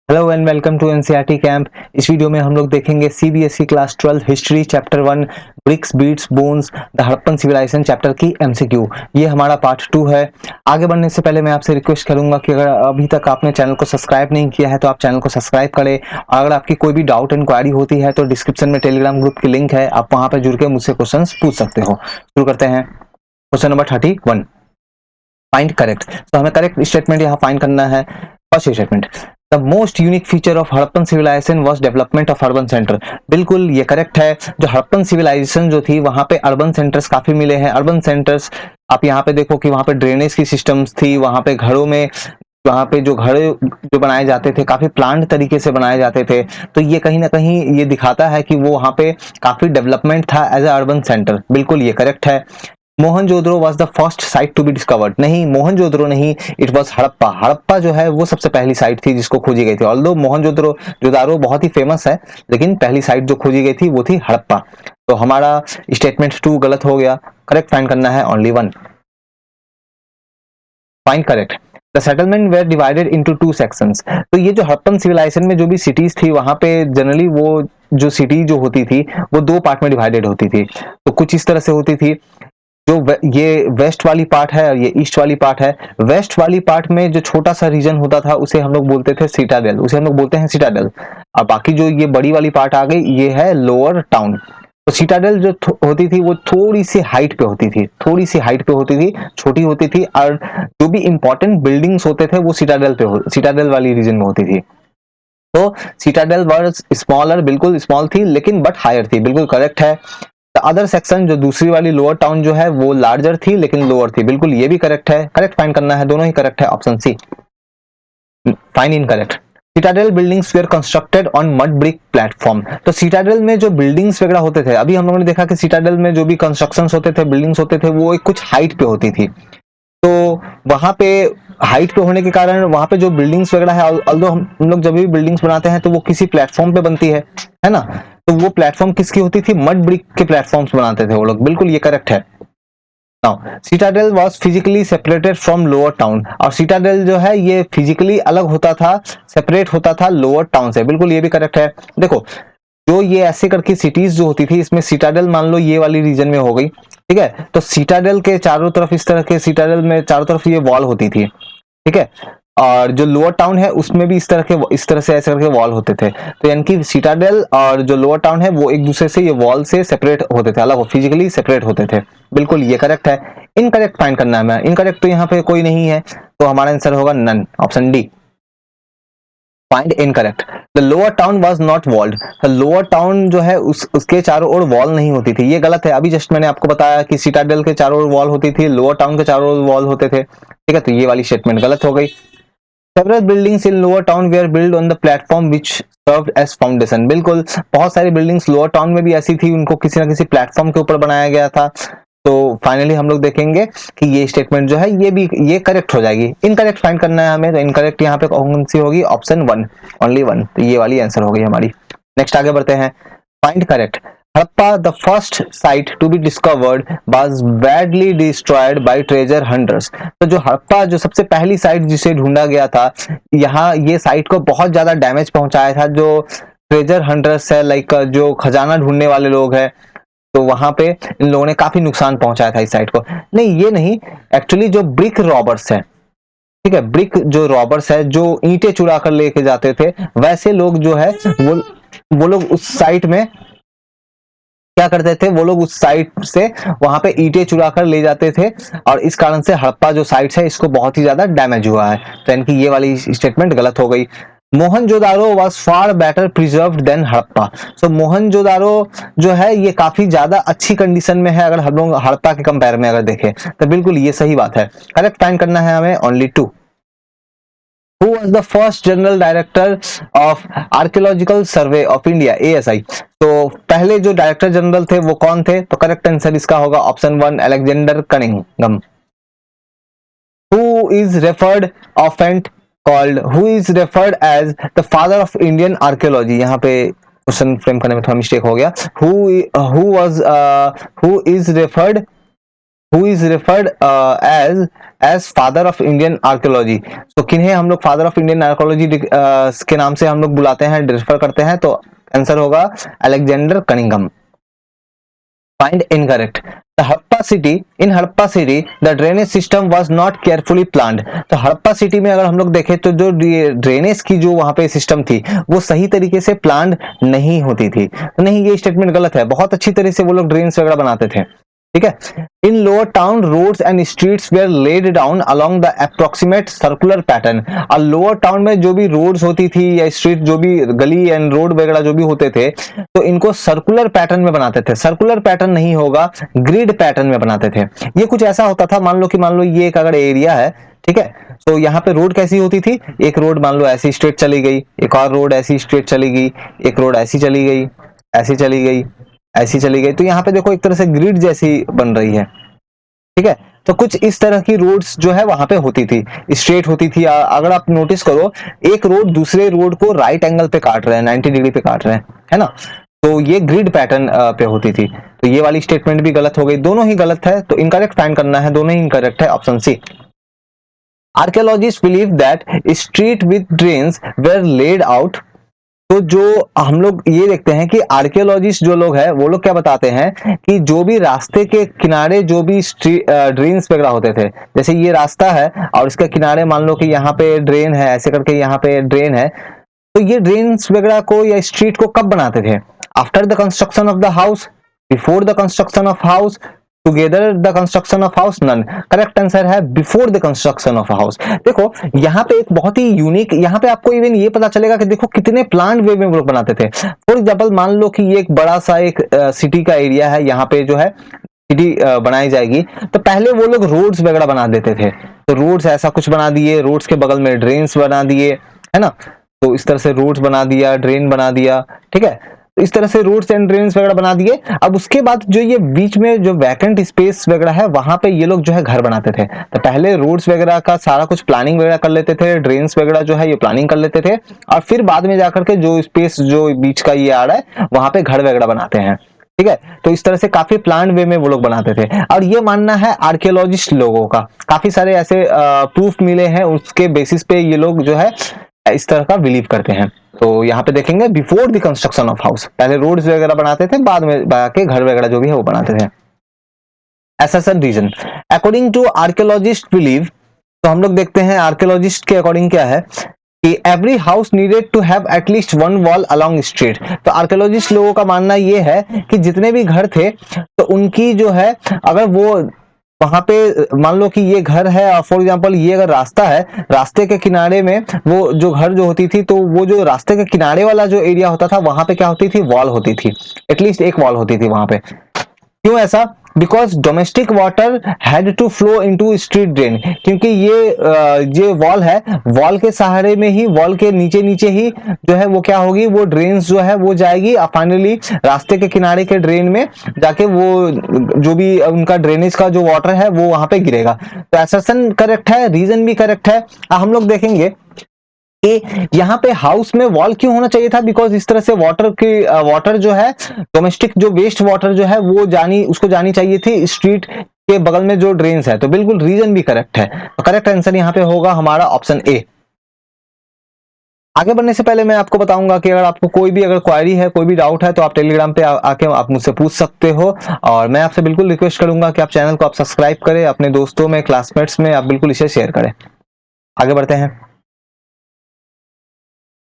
Hello and welcome to NCERT camp. इस video में हम लोग देखेंगे CBSE class 12 history chapter 1 bricks beats bones the Harappan civilisation chapter की एमसीक्यू। ये हमारा पार्ट 2 है। आगे बढ़ने से पहले मैं आपसे रिक्वेस्ट करूंगा कि अगर अभी तक आपने चैनल को सब्सक्राइब नहीं किया है तो आप चैनल को सब्सक्राइब करें। और अगर आपकी कोई भी डाउट इंक्वायरी होती है तो डिस्क्रिप्शन में टेलीग्राम ग्रुप की लिंक है, आप वहां पर जुड़ के मुझसे क्वेश्चन पूछ सकते हो। शुरू करते हैं। Question number 31, find correct. तो हमें करेक्ट स्टेटमेंट यहाँ फाइंड करना है। First statement, the most unique feature of Harappan civilisation was development of urban centre. बिल्कुल ये करेक्ट है। जो हड़प्पन सिविलाइजेशन जो थी वहां पे अर्बन सेंटर्स काफी मिले हैं। अर्बन सेंटर्स आप यहाँ पे देखो कि वहां पे ड्रेनेज की सिस्टम्स थी, वहां पे घरों में वहां पे जो घर जो बनाए जाते थे काफी प्लान्ड तरीके से बनाए जाते थे। तो ये कहीं ना कहीं ये दिखाता है कि वो वहां पे काफी डेवलपमेंट था एज अ अर्बन सेंटर। बिल्कुल ये करेक्ट है। Mohenjodaro was the first site to be discovered. नहीं, मोहनजोदड़ो नहीं, इट वाज हड़प्पा। हड़प्पा जो है वो सबसे पहली साइट थी जिसको खोजी गई थी। ऑल्दो मोहनजोदड़ो जोदारो बहुत ही फेमस है, लेकिन पहली साइट जो खोजी गई थी वो थी हड़प्पा। तो हमारा स्टेटमेंट 2 गलत हो गया। करेक्ट फाइंड करना है only 1। Find correct. The settlement were divided into 2 sections. तो ये जो हड़प्पन सिविलाइजेशन में जो भी सिटीज थी वहां पे जनरली वो जो सिटी जो होती थी वो 2 पार्ट में डिवाइडेड होती थी। तो कुछ इस तरह से होती थी। जो ये वेस्ट वाली पार्ट है और ये ईस्ट वाली पार्ट है। वेस्ट वाली पार्ट में जो छोटा सा रीजन होता था उसे हम लोग बोलते थे सिटाडेल, उसे हम लोग बोलते हैं सिटाडेल। और बाकी जो ये बड़ी वाली पार्ट आ गई ये है लोअर टाउन। तो सिटाडेल जो होती थी वो थोड़ी सी हाइट पे होती थी, थोड़ी सी हाइट पे होती थी, छोटी होती थी। और जो भी इंपॉर्टेंट बिल्डिंग्स होते थे वो सिटाडेल पे सिटाडेल वाली रीजन में होती थी। तो सिटाडेल वर्स स्मॉलर, बिल्कुल स्मॉल थी लेकिन बट हायर थी। बिल्कुल करेक्ट है। अदर सेक्शन जो दूसरी वाली लोअर टाउन जो है वो लार्जर थी लेकिन लोअर थी। बिल्कुल ये भी करेक्ट है। करेक्ट फाइंड करना है, दोनों ही करेक्ट है। Option C find incorrect. Citadel buildings were constructed on mud brick platform. तो सिटाडेल में जो बिल्डिंग्स वगैरह होते थे, अभी हम लोगों ने देखा कि सिटाडेल में जो भी कंस्ट्रक्शंस होते थे, बिल्डिंग्स होते थे, वो एक कुछ हाइट पे होती थी। तो वहां पे हाइट पे होने के कारण वहां पे जो बिल्डिंग्स वगैरह है, ऑल्दो हम लोग जब भी बिल्डिंग्स बनाते हैं तो वो किसी प्लेटफॉर्म पे बनती है ना। तो वो प्लेटफॉर्म किसकी होती थी? मड ब्रिक के प्लेटफॉर्म्स बनाते थे वो लोग। बिल्कुल ये करेक्ट है। Now Citadel was physically separated from lower town. और सिटाडेल जो है ये फिजिकली अलग होता था, सेपरेट होता था लोअर टाउन से। बिल्कुल ये भी करेक्ट है। देखो जो ये ऐसे करके सिटीज जो होती थी इसमें सिटाडेल मान लो ये वाली रीजन में हो गई, ठीक है। तो सिटाडेल के चारों तरफ इस तरह के सिटाडेल में चारों तरफ ये वॉल होती थी, ठीक है। और जो लोअर टाउन है उसमें भी इस तरह से ऐसे करके वॉल होते थे। तो यानी कि सिटाडेल और जो लोअर टाउन है वो एक दूसरे से ये वॉल से सेपरेट होते थे, अलग फिजिकली सेपरेट होते थे। बिल्कुल ये करेक्ट है। इनकरेक्ट फाइंड करना है हमें। इनकरेक्ट तो यहाँ पे कोई नहीं है, तो हमारा आंसर होगा none, option D. Find incorrect. The lower town was not walled. Lower town जो है उसके चारों ओर वॉल नहीं होती थी, ये गलत है। अभी जस्ट मैंने आपको बताया कि सिटाडेल के चारों ओर वॉल होती थी, लोअर टाउन के चारों ओर वॉल होते थे, ठीक है। तो ये वाली स्टेटमेंट गलत हो गई। Several buildings in lower town were built on the platform which served as foundation। बिल्कुल बहुत सारी बिल्डिंग्स लोअर टाउन में भी ऐसी थी, उनको किसी ना किसी प्लेटफॉर्म के ऊपर बनाया गया था। तो फाइनली हम लोग देखेंगे कि ये स्टेटमेंट जो है ये करेक्ट हो जाएगी। इनकरेक्ट फाइंड करना है हमें, तो इनकरेक्ट यहाँ पे कौन सी होगी? Option 1, only 1। तो ये वाली आंसर हो गई हमारी। नेक्स्ट आगे बढ़ते हैं। Find correct. Harappa the first site to be discovered was badly destroyed by treasure hunters. तो जो हड़प्पा जो सबसे पहली साइट जिसे ढूंढा गया था, यहाँ ये साइट को बहुत ज्यादा डैमेज पहुंचाया था जो ट्रेजर हंटर्स है, लाइक जो खजाना ढूंढने वाले लोग हैं। तो वहां पे इन लोगों ने काफी नुकसान पहुंचाया था इस साइट को। नहीं ये नहीं, एक्चुअली जो ब्रिक रॉबर्स है, ठीक है, ब्रिक जो रॉबर्स है जो ईंटें चुरा कर लेके जाते थे, वैसे लोग जो है वो लोग उस साइट में क्या करते थे, वो लोग उस साइट से वहां पे ईंटें चुरा कर ले जाते थे। और इस कारण से हड़प्पा जो साइट है इसको बहुत ही ज्यादा डैमेज हुआ है। तो इनकी ये वाली स्टेटमेंट गलत हो गई। Mohenjodaro was far better preserved than Harappa. So Mohenjodaro जो है ये काफी ज्यादा अच्छी कंडीशन में है अगर हम लोग हड़प्पा के कंपेयर में अगर देखें तो। बिल्कुल ये सही बात है। करेक्ट फाइंड करना है हमें, only 2। Who was the first general director of Archaeological Survey of India, ASI? तो पहले जो डायरेक्टर जनरल थे वो कौन थे? तो करेक्ट आंसर इसका होगा option 1, Alexander Cunningham. Who is referred often called, who is referred as the father of Indian archaeology? यहाँ पे क्वेश्चन फ्रेम करने में थोड़ा मिस्टेक हो गया। Who was who is referred who is referred as father of Indian archaeology. तो किन्हें हम लोग फादर ऑफ इंडियन आर्कियोलॉजी के नाम से हम लोग बुलाते हैं, रेफर करते हैं? तो आंसर होगा Alexander Cunningham. Find incorrect. The Harappa city, in Harappa city, the drainage system was not carefully planned. तो हड़प्पा सिटी में अगर हम लोग देखें तो जो ड्रेनेज की जो वहां पे सिस्टम थी वो सही तरीके से प्लान नहीं होती थी। तो नहीं, ये स्टेटमेंट गलत है। बहुत अच्छी तरह से वो लोग ड्रेन्स वगैरह बनाते थे, ठीक है। In lower town roads and streets were laid down along the approximate circular pattern. और लोअर टाउन में जो भी रोड्स होती थी या स्ट्रीट, जो भी गली एंड रोड वगैरह जो भी होते थे, तो इनको सर्कुलर पैटर्न में बनाते थे। सर्कुलर पैटर्न नहीं होगा, ग्रिड पैटर्न में बनाते थे। ये कुछ ऐसा होता था, मान लो ये एक अगर एरिया है, ठीक है, तो यहाँ पे रोड कैसी होती थी? एक रोड मान लो ऐसी स्ट्रेट चली गई, एक और रोड ऐसी स्ट्रेट चली गई, एक रोड ऐसी चली गई, ऐसी चली गई, ऐसी चली गई। तो यहाँ पे देखो एक तरह से ग्रिड जैसी बन रही है, ठीक है। तो कुछ इस तरह की रोड्स जो है वहां पे होती थी, स्ट्रेट होती थी। अगर आप नोटिस करो, एक रोड दूसरे रोड को राइट एंगल पे काट रहे हैं, 90 डिग्री पे काट रहे हैं, है ना। तो ये ग्रिड पैटर्न पे होती थी। तो ये वाली स्टेटमेंट भी गलत हो गई, दोनों ही गलत है। तो इनकरेक्ट फाइंड करना है, दोनों ही इनकरेक्ट है, option C. Archaeologist believe that street with drains were laid out. तो जो हम लोग ये देखते हैं कि आर्कियोलॉजिस्ट जो लोग हैं वो लोग क्या बताते हैं कि जो भी रास्ते के किनारे जो भी ड्रेन्स वगैरह होते थे, जैसे ये रास्ता है और इसके किनारे मान लो कि यहाँ पे ड्रेन है, ऐसे करके यहाँ पे ड्रेन है। तो ये ड्रेन्स वगैरह को या स्ट्रीट को कब बनाते थे? After the construction of the house, before the construction of house, together the construction of house, none. Correct answer है before the construction of house. देखो यहाँ पे एक बहुत ही यूनिक, यहाँ पे आपको इवन ये पता चलेगा कि देखो कितने प्लान वे में वो लोग बनाते थे। फॉर एग्जाम्पल मान लो कि ये एक बड़ा सा एक सिटी का एरिया है, यहाँ पे जो है सिटी बनाई जाएगी, तो पहले वो लोग रोड्स वगैरह बना देते थे। तो रोड्स ऐसा कुछ बना दिए, रोड्स के बगल में ड्रेन्स बना दिए, है ना। तो इस तरह से रोड्स बना दिया, ड्रेन बना दिया, ठीक है। तो इस तरह से रोड्स एंड ड्रेन्स वगैरह बना दिए। अब उसके बाद जो ये बीच में जो वैकेंट स्पेस वगैरह है वहां पे ये लोग जो है घर बनाते थे। तो पहले रोड्स वगैरह का सारा कुछ प्लानिंग वगैरह कर लेते थे, ड्रेन्स वगैरह जो है ये प्लानिंग कर लेते थे, और फिर बाद में जाकर के जो स्पेस जो बीच का ये आ रहा है वहां पे घर वगैरह बनाते हैं, ठीक है। तो इस तरह से काफी प्लान वे में वो लोग बनाते थे। और ये मानना है आर्कियोलॉजिस्ट लोगों का, काफी सारे ऐसे प्रूफ मिले हैं, उसके बेसिस पे ये लोग जो है इस तरह का बिलीव करते हैं। तो यहाँ पे देखेंगे before the construction of house, पहले रोड्स वगैरह बनाते थे, बाद में बाकी घर वगैरह जो भी है वो बनाते थे। Assertion reason according to archaeologist believe. तो हम लोग देखते हैं आर्कियोलॉजिस्ट के अकॉर्डिंग क्या है कि every house needed to have at least one wall along street. तो आर्कियोलॉजिस्ट लोगों का मानना ये है कि जितने भी घर थे तो उनकी जो है, अगर वो वहां पे मान लो कि ये घर है और फॉर एग्जांपल ये अगर रास्ता है, रास्ते के किनारे में वो जो घर जो होती थी, तो वो जो रास्ते के किनारे वाला जो एरिया होता था वहां पे क्या होती थी? वॉल होती थी, एटलीस्ट एक वॉल होती थी वहां पे। क्यों ऐसा? Because domestic water had to flow into street drain. क्योंकि ये वॉल है, वॉल के सहारे में ही, वॉल के नीचे नीचे ही जो है वो क्या होगी, वो ड्रेन्स जो है वो जाएगी और फाइनली रास्ते के किनारे के ड्रेन में जाके वो जो भी उनका ड्रेनेज का जो वाटर है वो वहां पे गिरेगा। तो असर्शन करेक्ट है, रीजन भी करेक्ट है। हम लोग देखेंगे कि यहाँ पे हाउस में वॉल क्यों होना चाहिए था? बिकॉज इस तरह से वाटर जो है, डोमेस्टिक जो वेस्ट वाटर जो है वो उसको जानी चाहिए थी स्ट्रीट के बगल में जो ड्रेन्स है। तो बिल्कुल रीजन भी करेक्ट है। तो करेक्ट आंसर यहाँ पे होगा हमारा ऑप्शन ए। आगे बढ़ने से पहले मैं आपको बताऊंगा कि अगर आपको कोई भी अगर क्वायरी है, कोई भी डाउट है, तो आप टेलीग्राम पे आके आप मुझसे पूछ सकते हो। और मैं आपसे बिल्कुल रिक्वेस्ट करूंगा कि आप चैनल को आप सब्सक्राइब करें, अपने दोस्तों में, क्लासमेट्स में आप बिल्कुल इसे शेयर करें। आगे बढ़ते हैं।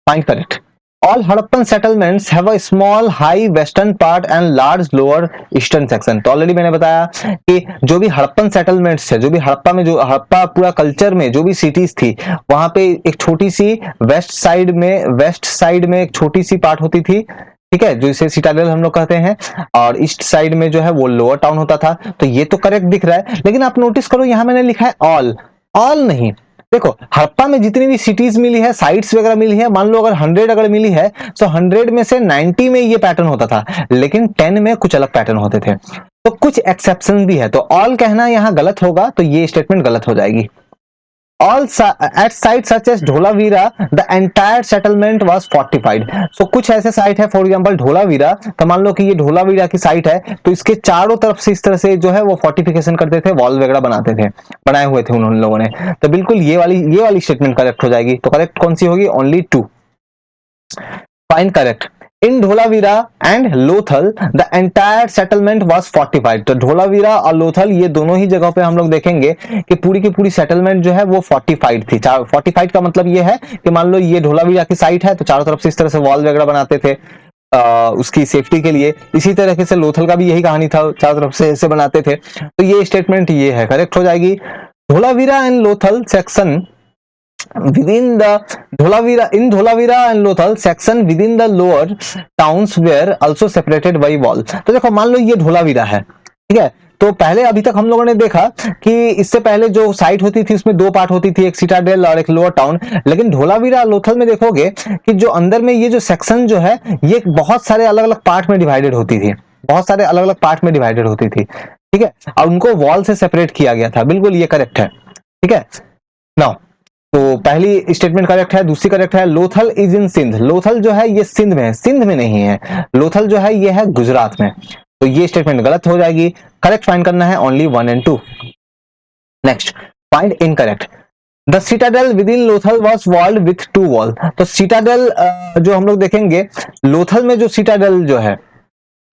Find correct. All Harappan settlements have a small high western part and large lower eastern section. तो ऑलरेडी मैंने बताया कि जो भी हड़प्पन सेटलमेंट्स है, जो भी हड़प्पा में, जो हड़प्पा पूरा कल्चर में जो भी सिटीज थी, वहां पे एक छोटी सी वेस्ट साइड में एक छोटी सी पार्ट होती थी, ठीक है, जो इसे सिटाडेल हम लोग कहते हैं, और ईस्ट साइड में जो है वो लोअर टाउन होता था। तो ये तो करेक्ट दिख रहा है, लेकिन आप नोटिस करो यहाँ मैंने लिखा है ऑल नहीं। देखो हड़प्पा में जितनी भी सिटीज मिली है, साइट्स वगैरह मिली है, मान लो अगर 100 अगर मिली है तो 100 में से 90 में ये पैटर्न होता था, लेकिन 10 में कुछ अलग पैटर्न होते थे। तो कुछ एक्सेप्शन भी है, तो ऑल कहना यहाँ गलत होगा, तो ये स्टेटमेंट गलत हो जाएगी। All at sites such as Dholavira, the entire settlement was fortified. So कुछ ऐसे साइट है, फॉर एग्जाम्पल ढोलावीरा, तो मान लो कि ये ढोलावीरा की साइट है, तो इसके चारों तरफ से इस तरह से जो है वो फोर्टिफिकेशन करते थे, वॉल वगैरह बनाते थे, बनाए हुए थे उन लोगों ने। तो बिल्कुल ये वाली स्टेटमेंट करेक्ट हो जाएगी। तो करेक्ट कौन सी होगी? Only 2। Find correct. In Dholavira and Lothal the entire settlement was fortified. तो ढोलावीरा और लोथल ये दोनों ही जगहों पे हम लोग देखेंगे कि पूरी की पूरी सेटलमेंट जो है वो फोर्टिफाइड थी। फोर्टिफाइड का मतलब ये है कि मान लो ये ढोलावीरा की साइट है, तो चारों तरफ से इस तरह से वॉल वगैरह बनाते थे उसकी सेफ्टी के लिए। इसी तरीके से लोथल का भी यही कहानी था, चारों तरफ से ऐसे बनाते थे। तो ये स्टेटमेंट ये है, करेक्ट हो जाएगी। Dholavira and Lothal section within the Dholavira and Lothal section within the lower towns were also separated by wall। तो देखो मान लो ये ढोलावीरा है, ठीक है, तो पहले अभी तक हम लोगों ने देखा कि इससे पहले जो साइट होती थी उसमें दो पार्ट होती थी, एक सिटाडेल और एक लोअर टाउन। लेकिन ढोलावीरा लोथल में देखोगे कि जो अंदर में ये जो सेक्शन जो है ये बहुत सारे अलग अलग पार्ट में डिवाइडेड होती थी, बहुत सारे अलग अलग पार्ट में डिवाइडेड होती थी, ठीक है, और उनको वॉल से सेपरेट किया गया था। बिल्कुल ये करेक्ट है, ठीक है। नाउ तो पहली स्टेटमेंट करेक्ट है। दूसरी करेक्ट है, लोथल इज इन सिंध। लोथल जो है ये सिंध में है, सिंध में नहीं है। लोथल जो है ये है गुजरात में। तो ये स्टेटमेंट गलत हो जाएगी। करेक्ट फाइंड करना है only 1 and 2। Next, find incorrect. The citadel within Lothal was walled with 2 wall. तो सिटाडेल जो हम लोग देखेंगे, लोथल में जो सिटाडेल जो है,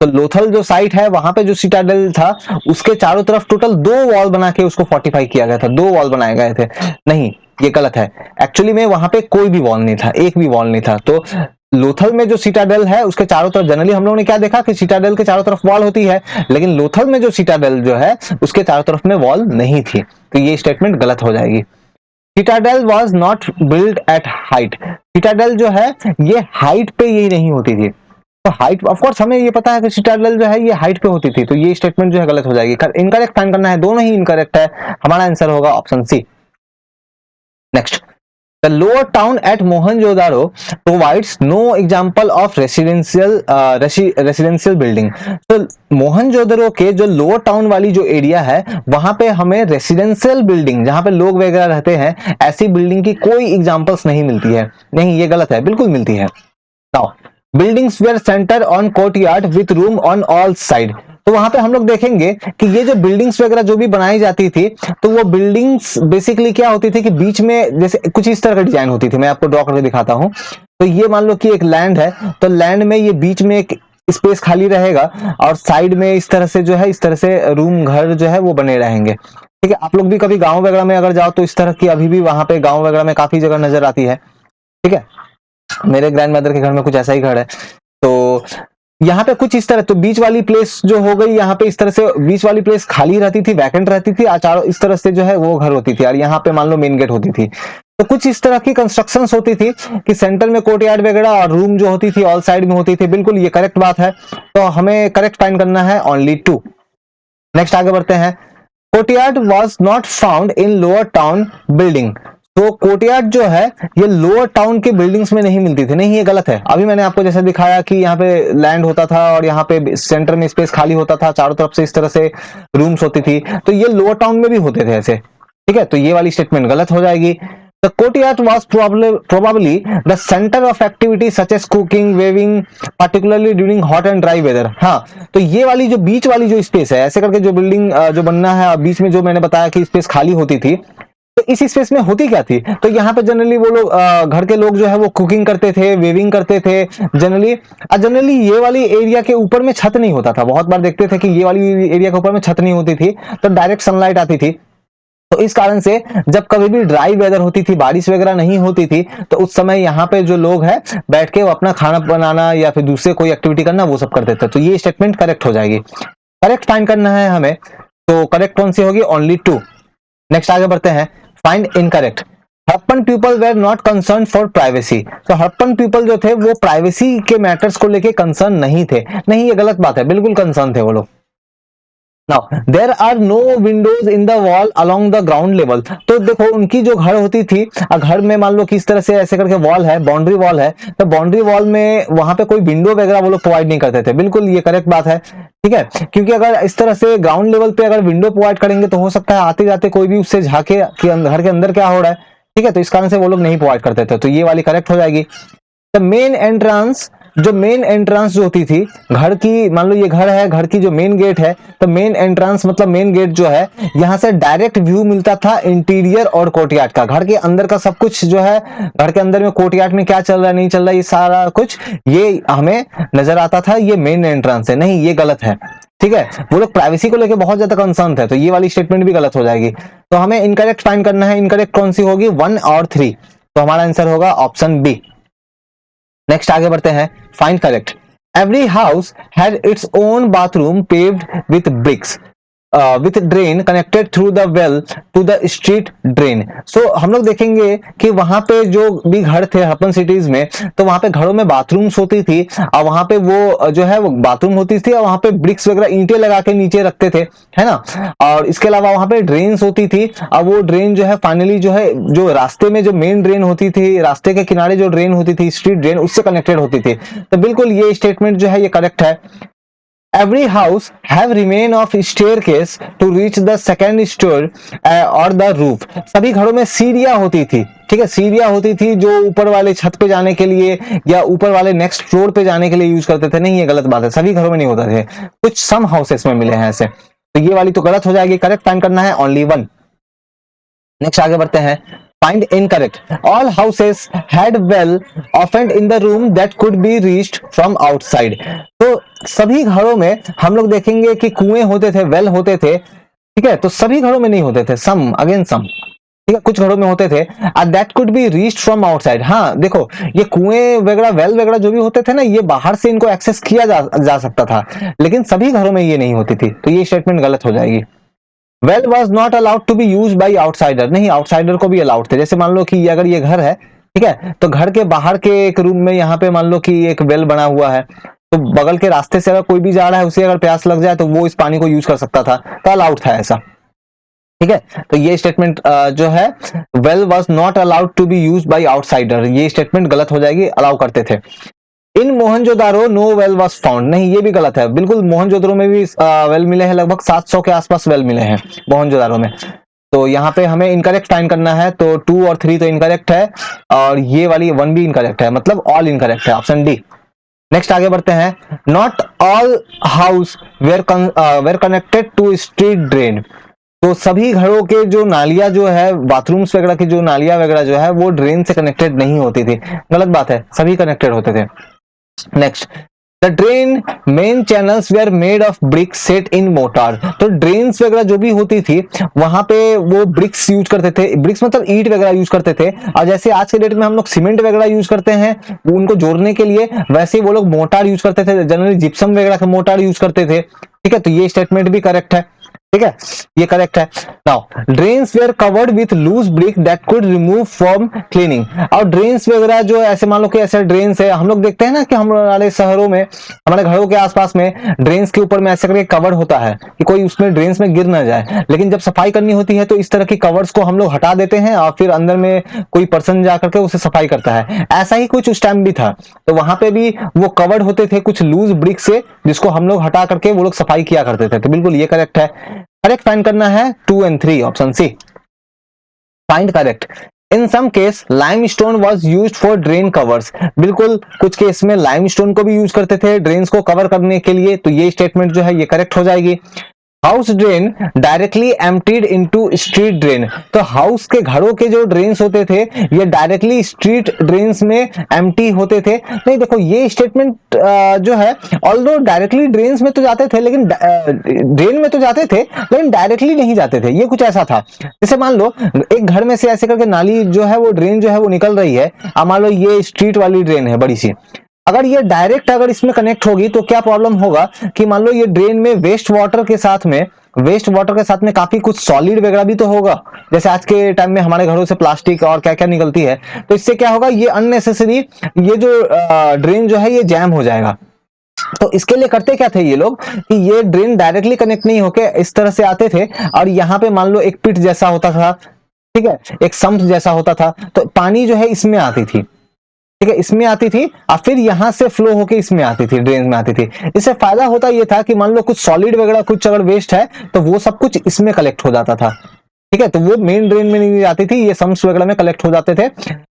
तो लोथल जो साइट है वहां पे जो सिटाडेल था उसके चारों तरफ टोटल 2 वॉल बना के उसको फोर्टिफाई किया गया था, 2 वॉल बनाए गए थे। नहीं, ये गलत है। एक्चुअली में वहां पे कोई भी वॉल नहीं था, एक भी वॉल नहीं था। तो लोथल में जो सिटाडेल है उसके चारों तरफ जनरली हम लोगों ने क्या देखा कि सिटाडेल के चारों तरफ वॉल होती है, लेकिन लोथल में जो सिटाडेल जो है उसके चारों तरफ में वॉल नहीं थी। तो ये स्टेटमेंट गलत हो जाएगी। Citadel was not build eight height. Citadel जो है ये हाइट पे यही नहीं होती थी। तो हाइट ऑफ कोर्स हमें ये पता है कि सिटाडेल जो है ये हाइट पे होती थी। तो ये स्टेटमेंट जो है गलत हो जाएगी। इनकरेक्ट फाइंड करना है, दोनों ही इनकरेक्ट है। हमारा आंसर होगा option C. Next, the lower town at Mohenjodaro provides no example of residential building. तो मोहनजोदारो के जो लोअर टाउन वाली जो एरिया है वहां पे हमें रेसिडेंशियल बिल्डिंग, जहां पे लोग वगैरह रहते हैं, ऐसी बिल्डिंग की कोई एग्जांपल्स नहीं मिलती है। नहीं, ये गलत है, बिल्कुल मिलती है। Now, buildings were centre on courtyard with room on all side. तो वहां पे हम लोग देखेंगे कि ये जो बिल्डिंग्स वगैरह जो भी बनाई जाती थी, तो वो बिल्डिंग्स बेसिकली क्या होती थी कि बीच में जैसे कुछ इस तरह का डिजाइन होती थी। मैं आपको ड्रॉ करके दिखाता हूं। तो ये मान लो कि एक लैंड है, तो लैंड में ये बीच में एक स्पेस खाली रहेगा और साइड में इस तरह से जो है, इस तरह से रूम घर जो है वो बने रहेंगे। ठीक है, आप लोग भी कभी गांव वगैरह में अगर जाओ तो इस तरह की अभी भी वहां पे गांव वगैरह में काफी जगह नजर आती है। ठीक है, मेरे ग्रैंडमदर के घर में कुछ ऐसा ही घर है। तो यहाँ पे कुछ इस तरह, तो बीच वाली प्लेस जो हो गई, यहाँ पे इस तरह से बीच वाली प्लेस खाली रहती थी, वैकेंट रहती थी, चारों इस तरह से जो है वो घर होती थी, और यहाँ पे मान लो मेन गेट होती थी। तो कुछ इस तरह की कंस्ट्रक्शंस होती थी कि सेंटर में कोर्टयार्ड वगैरह और रूम जो होती थी ऑल साइड में होती थी। बिल्कुल ये करेक्ट बात है। तो हमें करेक्ट फाइंड करना है ओनली 2। नेक्स्ट आगे बढ़ते हैं। Courtyard was not found in lower town building. तो कोर्टयार्ड जो है ये लोअर टाउन के बिल्डिंग्स में नहीं मिलती थी। नहीं, ये गलत है। अभी मैंने आपको जैसे दिखाया कि यहाँ पे लैंड होता था और यहाँ पे सेंटर में स्पेस खाली होता था, चारों तरफ से इस तरह से रूम्स होती थी, तो ये लोअर टाउन में भी होते थे ऐसे। ठीक है, तो ये वाली स्टेटमेंट गलत हो जाएगी। The courtyard was probably the center of activity such as cooking, weaving, particularly during hot and dry weather। हाँ, तो ये वाली जो बीच वाली जो स्पेस है, ऐसे करके जो बिल्डिंग जो बनना है, बीच में जो मैंने बताया कि स्पेस खाली होती थी, तो इस स्पेस में होती क्या थी, तो यहाँ पे जनरली वो लोग घर के लोग जो है वो कुकिंग करते थे, वेविंग करते थे जनरली ये वाली एरिया के ऊपर में छत नहीं होता था। बहुत बार देखते थे कि ये वाली एरिया के ऊपर में छत नहीं होती थी, तो डायरेक्ट सनलाइट आती थी। तो इस कारण से जब कभी भी ड्राई वेदर होती थी, बारिश वगैरह नहीं होती थी, तो उस समय यहाँ पे जो लोग हैं बैठ के वो अपना खाना बनाना या फिर दूसरे कोई एक्टिविटी करना वो सब करते थे। तो ये स्टेटमेंट करेक्ट हो जाएगी। करेक्ट फाइंड करना है हमें, तो करेक्ट कौन सी होगी? ओनली 2। नेक्स्ट आगे बढ़ते हैं। Find incorrect. Harappan people were not concern for privacy. तो हड़प्पन पीपल जो थे वो प्राइवेसी के मैटर्स को लेके कंसर्न नहीं थे। नहीं, ये गलत बात है, बिल्कुल कंसर्न थे वो लोग। Now there are no windows in the wall along the ground level. तो देखो उनकी जो घर होती थी, घर में मान लो किस तरह से ऐसे करके वॉल है, बाउंड्री वॉल है, तो बाउंड्री वॉल में वहां पे कोई विंडो वगैरह वो लोग प्रोवाइड नहीं करते थे। बिल्कुल ये करेक्ट बात है, ठीक है, क्योंकि अगर इस तरह से ग्राउंड लेवल पे अगर विंडो प्रोवाइड करेंगे तो हो सकता है आते जाते कोई भी उससे झांके कि घर के अंदर क्या हो रहा है, ठीक है, तो इस कारण से वो लोग नहीं प्रोवाइड करते थे, तो ये वाली करेक्ट हो जाएगी। द मेन एंट्रेंस, जो मेन एंट्रेंस जो होती थी घर की, मान लो ये घर है, घर की जो मेन गेट है, तो मेन एंट्रेंस मतलब मेन गेट जो है, यहां से डायरेक्ट व्यू मिलता था इंटीरियर और कोर्टयार्ड का, घर के अंदर का सब कुछ जो है, घर के अंदर में कोर्टयार्ड में क्या चल रहा है नहीं चल रहा है, ये सारा कुछ ये हमें नजर आता था। ये मेन एंट्रेंस है, नहीं ये गलत है, ठीक है, वो लोग प्राइवेसी को लेकर बहुत ज्यादा कंसर्न थे, तो ये वाली स्टेटमेंट भी गलत हो जाएगी। तो हमें इनकरेक्ट फाइंड करना है, इनकरेक्ट कौन सी होगी, 1 और 3, तो हमारा आंसर होगा ऑप्शन बी। नेक्स्ट आगे बढ़ते हैं, find correct. Every house had its own bathroom paved with bricks with drain connected through the well to the street drain. So हम लोग देखेंगे कि वहां पे जो भी घर थे हरपन सिटीज में, तो वहां पे घरों में बाथरूम्स होती थी, और वहां पे वो जो है वो बाथरूम होती थी, और वहां पे ब्रिक्स वगैरह ईंटें लगा के नीचे रखते थे, है ना, और इसके अलावा वहां पे ड्रेन्स होती थी, और वो ड्रेन जो है फाइनली जो है जो रास्ते में जो मेन ड्रेन होती थी, रास्ते के किनारे जो ड्रेन होती थी स्ट्रीट ड्रेन, उससे कनेक्टेड होती थी। तो बिल्कुल ये स्टेटमेंट जो है ये करेक्ट है। Every house have remain of staircase to reach the second story or the roof। सभी घरों में सीढ़ियां होती थी, ठीक है, सीढ़ियां होती थी जो ऊपर वाले छत पे जाने के लिए या ऊपर वाले नेक्स्ट फ्लोर पे जाने के लिए यूज करते थे। नहीं ये गलत बात है, सभी घरों में नहीं होते थे, कुछ सम हाउसेस में मिले हैं ऐसे, तो ये वाली तो गलत हो जाएगी। करेक्ट फाइंड करना है ओनली 1। नेक्स्ट आगे बढ़ते हैं, find incorrect. All houses had well opened in the room that could be reached from outside. तो सभी घरों में हम लोग देखेंगे कि कुएं होते थे, वेल होते थे, ठीक है, तो सभी घरों में नहीं होते थे, सम अगेन सम, ठीक है, कुछ घरों में होते थे। That could be reached from outside. हाँ देखो ये कुएं वगैरह वेल वगैरह जो भी होते थे ना, ये बाहर से इनको एक्सेस किया जा सकता था, लेकिन सभी घरों में ये नहीं होती थी, तो ये स्टेटमेंट गलत हो जाएगी। Well was not allowed to be use by outsider. नहीं आउटसाइडर को भी अलाउड थे, जैसे मान लो कि अगर ये घर है, ठीक है, तो घर के बाहर के एक रूम में यहाँ पे मान लो कि एक वेल बना हुआ है, तो बगल के रास्ते से अगर कोई भी जा रहा है उसे अगर प्यास लग जाए तो वो इस पानी को यूज कर सकता था, तो अलाउड था ऐसा, ठीक है, तो ये स्टेटमेंट जो है well was not allowed to be use by outsider, ये स्टेटमेंट गलत हो जाएगी, अलाउ करते थे। In Mohenjodaro no well was found. नहीं ये भी गलत है, बिल्कुल मोहनजोदारो में भी वेल मिले हैं, लगभग 700 के आसपास वेल मिले हैं मोहनजोदारो में, तो यहाँ पे हमें इनकरेक्ट फाइंड करना है, तो 2 और 3 तो इनकरेक्ट है, और ये वाली 1 भी इनकरेक्ट है, मतलब ऑल इनकरेक्ट है, ऑप्शन डी। नेक्स्ट आगे बढ़ते हैं, not all house were connected to street drain. तो सभी घरों के जो नालियां जो है, बाथरूम्स वगैरह की जो नालियां वगैरह जो है वो ड्रेन से कनेक्टेड नहीं होती थी, गलत बात है, सभी कनेक्टेड होते थे। Next, the drain main channels were made of brick set in motor. तो ड्रेन्स वगैरह जो भी होती थी वहां पे वो ब्रिक्स यूज करते थे, ब्रिक्स मतलब ईंट वगैरह यूज करते थे, और जैसे आज के डेट में हम लोग सीमेंट वगैरह यूज करते हैं उनको जोड़ने के लिए, वैसे ही वो लोग मोटार यूज करते थे, जनरली जिप्सम वगैरह का मोटार यूज करते थे, ठीक है, तो ये स्टेटमेंट भी करेक्ट है, ठीक है, ये करेक्ट है। Now drains were covered with loose brick that could remove from cleaning. और ड्रेन्स वगैरह जो ऐसे मान लो कि ऐसे ड्रेन्स है, हम लोग देखते हैं ना कि हमारे शहरों में, हमारे घरों के आसपास में ड्रेन्स के ऊपर में ऐसे करके कवर होता है कि कोई उसमें ड्रेन्स में गिर ना जाए, लेकिन जब सफाई करनी होती है तो इस तरह की कवर्स को हम लोग हटा देते हैं और फिर अंदर में कोई पर्सन जा करके उसे सफाई करता है। ऐसा ही कुछ उस टाइम भी था, तो वहां पे भी वो कवर्ड होते थे कुछ लूज ब्रिक से, जिसको हम लोग हटा करके वो लोग सफाई किया करते थे, तो बिल्कुल ये करेक्ट है। करेक्ट फाइंड करना है 2 और 3, option C. Find correct. In some case limestone was used for drain covers. बिल्कुल कुछ केस में लाइमस्टोन को भी यूज करते थे ड्रेन्स को कवर करने के लिए, तो ये स्टेटमेंट जो है ये करेक्ट हो जाएगी। House drain directly emptied into street drain. तो हाउस के घरों के जो ड्रेन्स होते थे ये डायरेक्टली स्ट्रीट ड्रेन्स में एम्प्टी होते थे। नहीं देखो ये स्टेटमेंट जो है ऑल्दो डायरेक्टली ड्रेन्स में तो जाते थे, लेकिन ड्रेन में तो जाते थे लेकिन डायरेक्टली नहीं जाते थे, ये कुछ ऐसा था। जैसे मान लो एक घर में से ऐसे करके नाली जो है वो ड्रेन जो है वो निकल रही है, मान लो ये स्ट्रीट वाली ड्रेन है बड़ी सी, अगर ये डायरेक्ट अगर इसमें कनेक्ट होगी तो क्या प्रॉब्लम होगा कि मान लो ये ड्रेन में वेस्ट वाटर के साथ में काफी कुछ सॉलिड वगैरह भी तो होगा, जैसे आज के टाइम में हमारे घरों से प्लास्टिक और क्या क्या निकलती है, तो इससे क्या होगा ये अननेसेसरी ये जो ड्रेन जो है ये जैम हो जाएगा, तो इसके लिए करते क्या थे ये लोग कि ये ड्रेन डायरेक्टली कनेक्ट नहीं होके इस तरह से आते थे और यहाँ पे मान लो एक पिट जैसा होता था, ठीक है, एक सम्प जैसा होता था, तो पानी जो है इसमें आती थी, ठीक है, इसमें आती थी और फिर यहां से फ्लो होके इसमें आती थी, ड्रेन में आती थी। इससे फायदा होता ये था कि मान लो कुछ सॉलिड वगैरह कुछ अगर वेस्ट है तो वो सब कुछ इसमें कलेक्ट हो जाता था, ठीक है, तो वो मेन ड्रेन में नहीं जाती थी, ये सम्स वगैरह में कलेक्ट हो जाते थे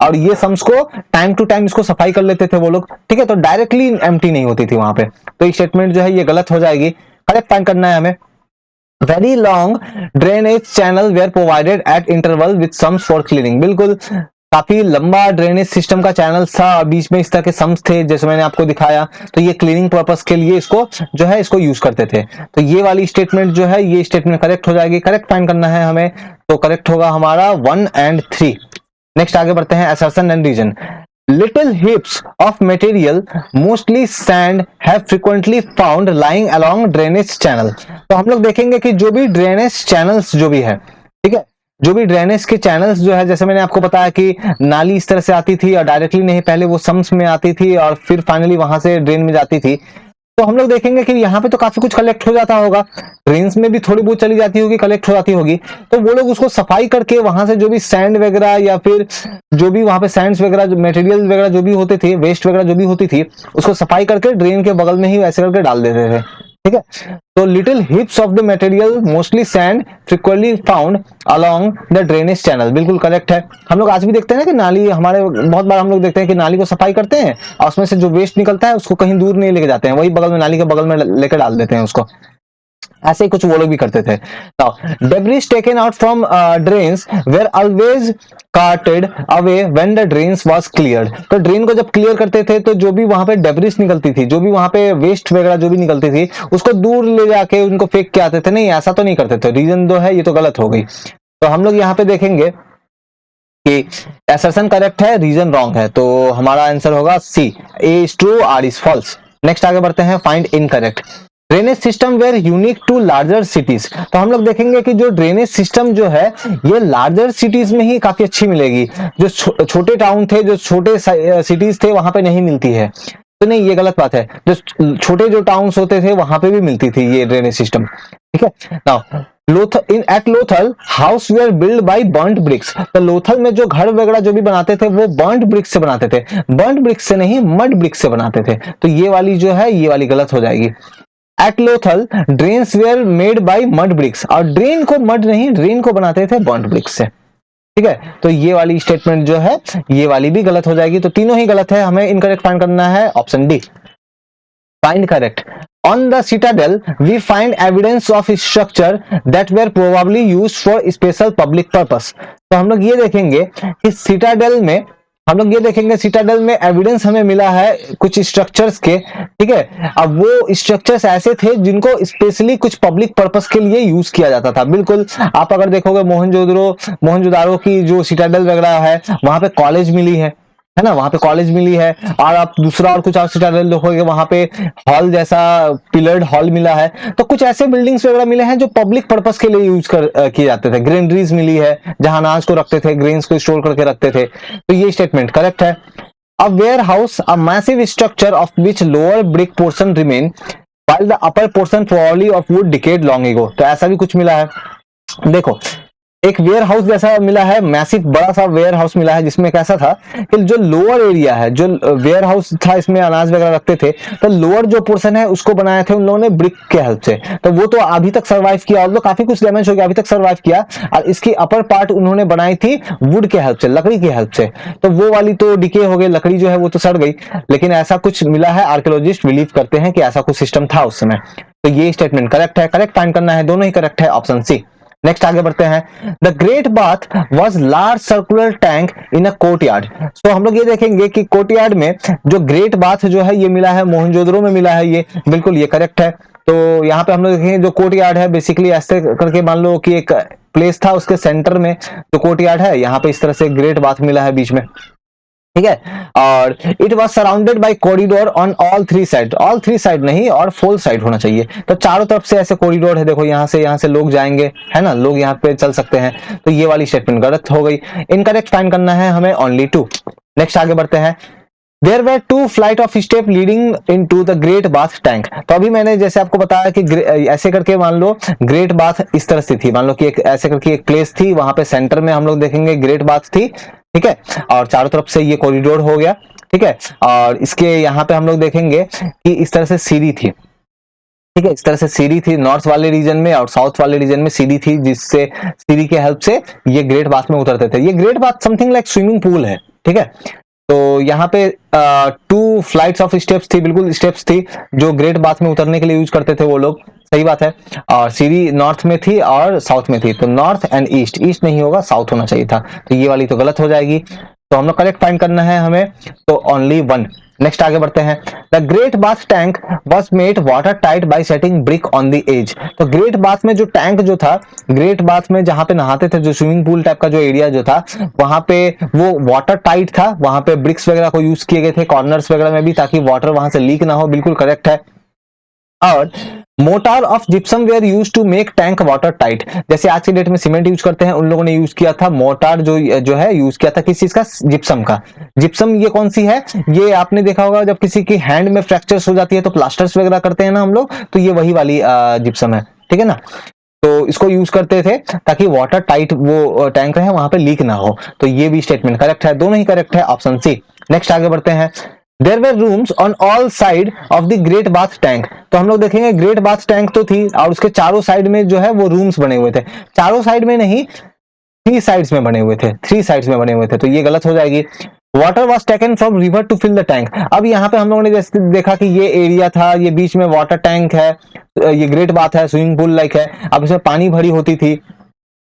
और ये सम्स को टाइम टू टाइम इसको सफाई कर लेते थे वो लोग, ठीक है, तो डायरेक्टली एम्प्टी नहीं होती थी वहां पे। तो ये स्टेटमेंट जो है ये गलत हो जाएगी, करेक्ट फाइंड करना है हमें। Very long drainage channel were provided at interval with sumps for cleaning, बिल्कुल काफी लंबा ड्रेनेज सिस्टम का चैनल था, बीच में इस तरह के सम्स थे जैसे मैंने आपको दिखाया, तो ये क्लीनिंग पर्पस के लिए इसको जो है इसको यूज करते थे। तो ये वाली स्टेटमेंट जो है ये स्टेटमेंट करेक्ट हो जाएगी, करेक्ट फाइंड करना है हमें, तो करेक्ट होगा हमारा 1 और 3। नेक्स्ट आगे बढ़ते हैं, assertion and reason. Little heaps of material, mostly sand, have frequently found lying along drainage channel। तो हम लोग देखेंगे कि जो भी ड्रेनेज चैनल्स जो भी है, ठीक है, जो भी ड्रेनेज के चैनल्स जो है, जैसे मैंने आपको बताया कि नाली इस तरह से आती थी और डायरेक्टली नहीं, पहले वो सम्स में आती थी और फिर फाइनली वहां से ड्रेन में जाती थी। तो हम लोग देखेंगे कि यहाँ पे तो काफी कुछ कलेक्ट हो जाता होगा, ड्रेन्स में भी थोड़ी बहुत चली जाती होगी, कलेक्ट हो जाती होगी, तो वो लोग उसको सफाई करके वहां से जो भी सैंड वगैरह या फिर जो भी वहां पे सैंड्स वगैरह मटेरियल वगैरह जो भी होते थे, वेस्ट वगैरह जो भी होती थी, उसको सफाई करके ड्रेन के बगल में ही ऐसे करके डाल देते थे, ठीक है। तो little हिप्स of the material mostly sand frequently found along the drainage channel, बिल्कुल करेक्ट है। हम लोग आज भी देखते हैं ना कि नाली, हमारे बहुत बार हम लोग देखते हैं कि नाली को सफाई करते हैं और उसमें से जो वेस्ट निकलता है उसको कहीं दूर नहीं लेके जाते हैं, वही बगल में नाली के बगल में लेकर डाल देते हैं उसको, ऐसे ही कुछ वो लोग भी करते थे। Debris taken out from drains were always carted away when the drains was cleared. तो ड्रेन को जब क्लियर करते थे तो जो भी वहां पे डेब्रिस निकलती थी, जो भी वहां पे वेस्ट वगैरह जो भी निकलती थी, उसको दूर ले जाके उनको फेंक के आते थे। नहीं, ऐसा तो नहीं करते थे, रीजन जो है ये तो गलत हो गई। तो हम लोग यहाँ पे देखेंगे कि असर्शन करेक्ट है, रीजन रॉन्ग है, तो हमारा आंसर होगा C, A is true, R is false. Next आगे बढ़ते हैं, find incorrect. Drainage system were unique to larger cities. तो हम लोग देखेंगे कि जो ड्रेनेज सिस्टम जो है ये लार्जर सिटीज में ही काफी अच्छी मिलेगी, जो छोटे टाउन थे, जो छोटे सिटीज थे वहां पे नहीं मिलती है। तो नहीं, ये गलत बात है, जो छोटे जो टाउन्स होते थे वहां पे भी मिलती थी ये ड्रेनेज सिस्टम, ठीक है। Now Lothal house were build by burnt bricks. तो लोथल में जो घर वगैरह जो भी बनाते थे वो बर्न्ट ब्रिक्स से बनाते थे, बर्न्ट ब्रिक्स से नहीं, मड ब्रिक्स से बनाते थे। तो ये वाली जो है ये वाली गलत हो जाएगी। At Lothal drains were made by mud bricks, और ड्रेन को मड नहीं, ड्रेन को बनाते थे बर्न्ट ब्रिक्स से, ठीक है। तो ये वाली स्टेटमेंट जो है ये वाली भी गलत हो जाएगी, तो तीनों ही गलत है, हमें इनकरेक्ट फाइंड करना है option D. Find correct. On the citadel, we find evidence of structure that were probably used for special public purpose। तो हम लोग ये देखेंगे कि सिटाडेल में, हम लोग ये देखेंगे सिटाडेल में एविडेंस हमें मिला है कुछ स्ट्रक्चर्स के, ठीक है। अब वो स्ट्रक्चर्स ऐसे थे जिनको स्पेशली कुछ पब्लिक पर्पस के लिए यूज किया जाता था। बिल्कुल, आप अगर देखोगे मोहनजोदारो की जो सिटाडेल वगैरह है वहां पे कॉलेज मिली है ना, वहां पे कॉलेज मिली है। और आप दूसरा और कुछ और सिटाडेल देखोगे वहां पे हॉल जैसा पिलर्ड हॉल मिला है। तो कुछ ऐसे बिल्डिंग्स वगैरह मिले हैं जो पब्लिक पर्पस के लिए यूज किए जाते थे। ग्रेनरीज मिली है जहां अनाज को रखते थे, ग्रेन्स को स्टोर करके रखते थे। तो ये स्टेटमेंट करेक्ट है। A warehouse, a massive structure of which lower brick portion remain while the upper portion probably of wood decayed long ago। तो ऐसा भी कुछ मिला है। देखो, एक वेयर हाउस जैसा मिला है, मैसिव बड़ा सा वेयर हाउस मिला है, जिसमें कैसा था कि जो लोअर एरिया है, जो वेयर हाउस था इसमें अनाज वगैरह रखते थे, तो लोअर जो पोर्शन है उसको बनाया थे उन लोगों ने ब्रिक के हेल्प से। तो वो तो अभी तक सर्वाइव किया, और काफी कुछ डैमेज हो गया, अभी तक सर्वाइव किया। और इसकी अपर पार्ट उन्होंने बनाई थी वुड के हेल्प से, लकड़ी की हेल्प से। तो वो वाली तो डिके हो गई, लकड़ी जो है वो तो सड़ गई, लेकिन ऐसा कुछ मिला है, आर्कियोलॉजिस्ट बिलीव करते हैं कि ऐसा कुछ सिस्टम था उस समय। तो ये स्टेटमेंट करेक्ट है, करेक्ट फाइंड करना है, दोनों ही करेक्ट है, ऑप्शन सी। नेक्स्ट आगे बढ़ते हैं। The great bath was large circular tank in a courtyard. तो हम लोग ये देखेंगे कि कोर्टयार्ड में जो ग्रेट बाथ जो है ये मिला है, मोहनजोदड़ो में मिला है, ये बिल्कुल ये करेक्ट है। तो यहाँ पे हम लोग देखेंगे जो कोर्टयार्ड है, बेसिकली ऐसे करके मान लो कि एक प्लेस था, उसके सेंटर में जो कोर्टयार्ड है, यहाँ पे इस तरह से ग्रेट बाथ मिला है बीच में, ठीक है। और it was surrounded by corridor on all three side, all three side नहीं और फोर साइड होना चाहिए। तो चारों तरफ से ऐसे कॉरिडोर है, देखो यहाँ से लोग जाएंगे, है ना, लोग यहाँ पे चल सकते हैं। तो ये वाली स्टेटमेंट गलत हो गई, इनकरेक्ट फाइंड करना है हमें ओनली 2। नेक्स्ट आगे बढ़ते हैं। There were two flight of step leading into the great bath tank. तो अभी मैंने जैसे आपको बताया कि ऐसे करके मान लो ग्रेट बाथ इस तरह से थी, मान लो कि एक ऐसे करके एक प्लेस थी, वहां पे सेंटर में हम लोग देखेंगे ग्रेट बाथ थी, ठीक है, और चारों तरफ से ये कॉरिडोर हो गया, ठीक है, और इसके यहाँ पे हम लोग देखेंगे कि इस तरह से सीढ़ी थी, ठीक है, इस तरह से सीढ़ी थी नॉर्थ वाले रीजन में, और साउथ वाले रीजन में सीढ़ी थी, जिससे सीढ़ी के हेल्प से ये ग्रेट बाथ में उतरते थे। ये great bath something like swimming pool है, ठीक है। तो यहाँ पे टू फ्लाइट्स ऑफ स्टेप्स थी, बिल्कुल स्टेप्स थी जो ग्रेट बाथ में उतरने के लिए यूज करते थे वो लोग, सही बात है। और सीढ़ी नॉर्थ में थी और साउथ में थी, तो नॉर्थ एंड ईस्ट, ईस्ट नहीं होगा, साउथ होना चाहिए था, तो ये वाली तो गलत हो जाएगी। तो हम लोग करेक्ट फाइंड करना है हमें, तो ओनली वन। नेक्स्ट आगे बढ़ते हैं। The great bath tank was made water tight by setting brick on the edge. तो ग्रेट बाथ में जो टैंक जो था, ग्रेट बाथ में जहां पे नहाते थे, जो स्विमिंग पूल टाइप का जो एरिया जो था, वहां पे वो वाटर टाइट था, वहां पे ब्रिक्स वगैरह को यूज किए गए थे कॉर्नर्स वगैरह में भी, ताकि वाटर वहां से लीक ना हो, बिल्कुल करेक्ट है। और mortar of gypsum were use to make tank water tight. जैसे आज की डेट में सीमेंट यूज करते हैं, उन लोगों ने यूज किया था मोटार, जो है यूज किया था किस चीज का, जिप्सम का। जिप्सम ये कौन सी है, ये आपने देखा होगा जब किसी की हैंड में फ्रैक्चर्स हो जाती है तो प्लास्टर्स वगैरह करते हैं ना हम लोग, तो ये वही वाली जिप्सम है, ठीक है ना। तो इसको यूज करते थे ताकि वाटर टाइट वो टैंक रहे, वहां पे लीक ना हो। तो ये भी स्टेटमेंट करेक्ट है, दोनों ही करेक्ट है, ऑप्शन सी। नेक्स्ट आगे बढ़ते हैं। There were rooms on all side of the great bath tank. तो हम लोग देखेंगे ग्रेट बाथ टैंक तो थी, और उसके चारों साइड में जो है वो रूम्स बने हुए थे। चारों साइड में नहीं, थ्री साइड्स में बने हुए थे, थ्री साइड्स में बने हुए थे, तो ये गलत हो जाएगी। Water was taken from river to fill the tank. अब यहाँ पे हम लोगों ने जैसे देखा कि ये एरिया था, ये बीच में वाटर टैंक है, ये ग्रेट बाथ है, स्विमिंग पूल लाइक है, अब इसमें पानी भरी होती थी,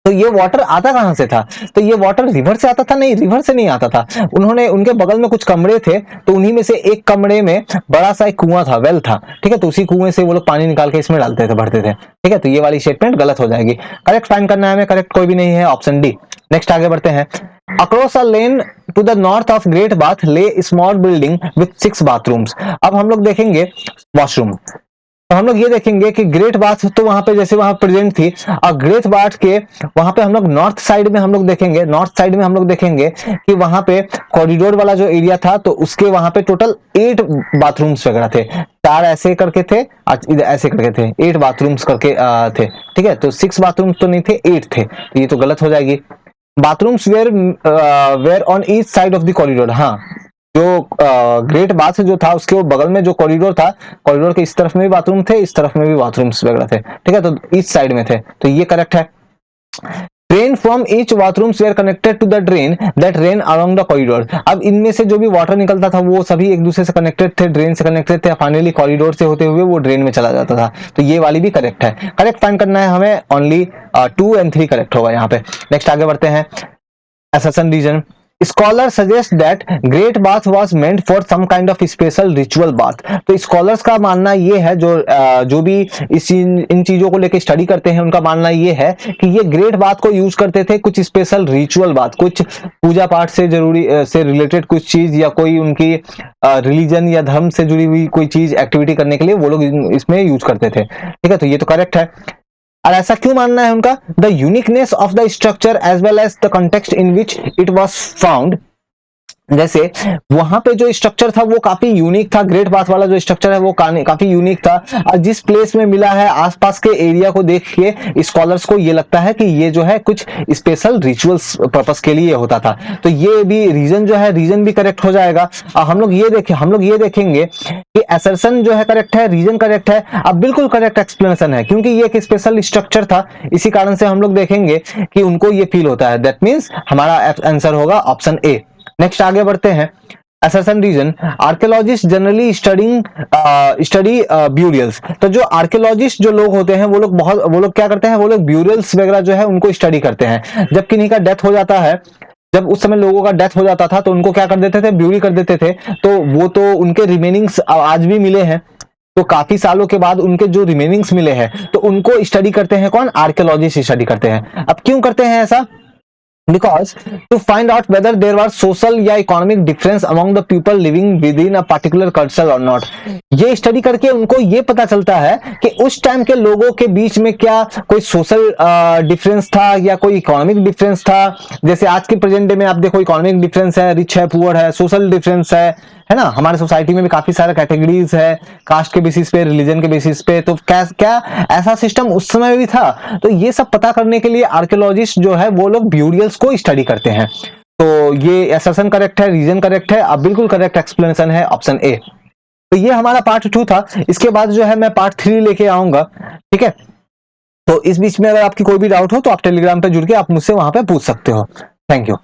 तो ये वाटर आता कहां से था, तो ये वाटर रिवर से आता था, नहीं रिवर से नहीं आता था। उन्होंने, उनके बगल में कुछ कमरे थे, तो उन्हीं में से एक कमरे में बड़ा सा एक कुआं था, वेल था, ठीक है, तो उसी कुएं से वो लोग पानी निकाल के इसमें डालते थे, भरते थे, ठीक है, तो ये वाली स्टेटमेंट गलत हो जाएगी। करेक्ट फाइंड करना है हमें, करेक्ट कोई भी नहीं है, ऑप्शन डी। नेक्स्ट आगे बढ़ते हैं। Across a lane to the north of great bath lay small building with 6 bathrooms. अब हम लोग देखेंगे वॉशरूम, तो हम लोग ये देखेंगे कि ग्रेट बाथ तो वहां पे जैसे वहां प्रेजेंट थी, और ग्रेट बाथ के वहां पे हम लोग नॉर्थ साइड में हम लोग देखेंगे, नॉर्थ साइड में हम लोग देखेंगे कि वहां पे कॉरिडोर वाला जो एरिया था, तो उसके वहां पे टोटल 8 बाथरूम्स वगैरह थे, 4 ऐसे करके थे, ऐसे करके थे, 8 बाथरूम्स करके थे, ठीक है, तो 6 बाथरूम्स तो नहीं थे, 8 थे, तो ये तो गलत हो जाएगी। Bathrooms were on each side of the corridor. हाँ, जो ग्रेट बाथ जो था उसके वो बगल में जो कॉरिडोर था, कॉरिडोर के इस तरफ में भी बाथरूम थे, इस तरफ में भी बाथरूम्स वगैरह थे, ठीक है, तो इस साइड में थे, तो ये करेक्ट है। Drain from each bathrooms were connected to the drain that ran along the corridor. अब इनमें से जो भी वाटर निकलता था वो सभी एक दूसरे से कनेक्टेड थे, ड्रेन से कनेक्टेड थे, फाइनली कॉरिडोर से होते हुए वो ड्रेन में चला जाता था, तो ये वाली भी करेक्ट है। करेक्ट फाइंड करना है हमें, ओनली 2 एंड 3 करेक्ट होगा यहाँ पे। नेक्स्ट आगे बढ़ते हैं। Assertion reason. Scholar suggest that great bath was meant for some kind of special ritual bath. तो स्कॉलर्स का मानना ये है, जो भी इन चीजों को लेकर स्टडी करते हैं, उनका मानना ये है कि ये ग्रेट बाथ को यूज करते थे कुछ स्पेशल रिचुअल बाथ, कुछ पूजा पाठ से जरूरी से रिलेटेड कुछ चीज, या कोई उनकी रिलीजन या धर्म से जुड़ी हुई कोई चीज एक्टिविटी करने के लिए वो लोग इसमें यूज करते थे, ठीक है, तो ये तो करेक्ट है। और ऐसा क्यों मानना है उनका, the uniqueness of the structure as well as the context in which it was found. जैसे वहां पे जो स्ट्रक्चर था वो काफी यूनिक था, ग्रेट बाथ वाला जो स्ट्रक्चर है वो काफी यूनिक था, और जिस प्लेस में मिला है आसपास के एरिया को देख के स्कॉलर्स को ये लगता है कि ये जो है कुछ स्पेशल रिचुअल्स पर्पस के लिए होता था, तो ये भी रीजन जो है, रीजन भी करेक्ट हो जाएगा। और हम लोग ये देखेंगे कि असर्शन जो है करेक्ट है, रीजन करेक्ट है, अब बिल्कुल करेक्ट एक्सप्लेनेशन है, क्योंकि ये एक स्पेशल स्ट्रक्चर था, इसी कारण से हम लोग देखेंगे कि उनको ये फील होता है, दैट मीन्स हमारा आंसर होगा ऑप्शन ए। नेक्स्ट आगे बढ़ते हैं। Assertion reason. Archaeologist generally study burials. तो जो आर्कियोलॉजिस्ट जो लोग होते हैं वो लोग क्या करते हैं, वो लोग ब्यूरियल्स वगैरह जो है उनको स्टडी करते हैं। जब किन्हीं का डेथ हो जाता है, जब उस समय लोगों का डेथ हो जाता था तो उनको क्या कर देते थे, ब्यूरी कर देते थे, तो वो तो उनके रिमेनिंग्स आज भी मिले हैं, तो काफी सालों के बाद उनके जो रिमेनिंग्स मिले हैं तो उनको स्टडी करते हैं कौन, आर्कियोलॉजिस्ट स्टडी करते हैं। अब क्यों करते हैं ऐसा, because to find out whether there was social या economic difference among the people living within a particular culture or not। ये स्टडी करके उनको ये पता चलता है कि उस टाइम के लोगों के बीच में क्या कोई सोशल डिफरेंस था या कोई इकोनॉमिक डिफरेंस था। जैसे आज के प्रेजेंट डे में आप देखो इकोनॉमिक डिफरेंस है, रिच है, पुअर है, सोशल डिफरेंस है ना। हमारे सोसाइटी में भी काफी सारे कैटेगरीज है, कास्ट के बेसिस पे, रिलीजन के बेसिस पे। तो क्या क्या ऐसा सिस्टम उस समय भी था। तो ये सब पता करने के लिए आर्कियोलॉजिस्ट जो है वो लोग ब्यूरियल्स को स्टडी करते हैं। तो ये असर्शन करेक्ट है, रीजन करेक्ट है, अब बिल्कुल करेक्ट एक्सप्लेनेशन है ऑप्शन ए। तो ये हमारा पार्ट 2 था। इसके बाद जो है मैं पार्ट 3 लेके आऊंगा, ठीक है। तो इस बीच में अगर आपकी कोई भी डाउट हो तो आप टेलीग्राम पे जुड़ के आप मुझसे वहां पे पूछ सकते हो। Thank you.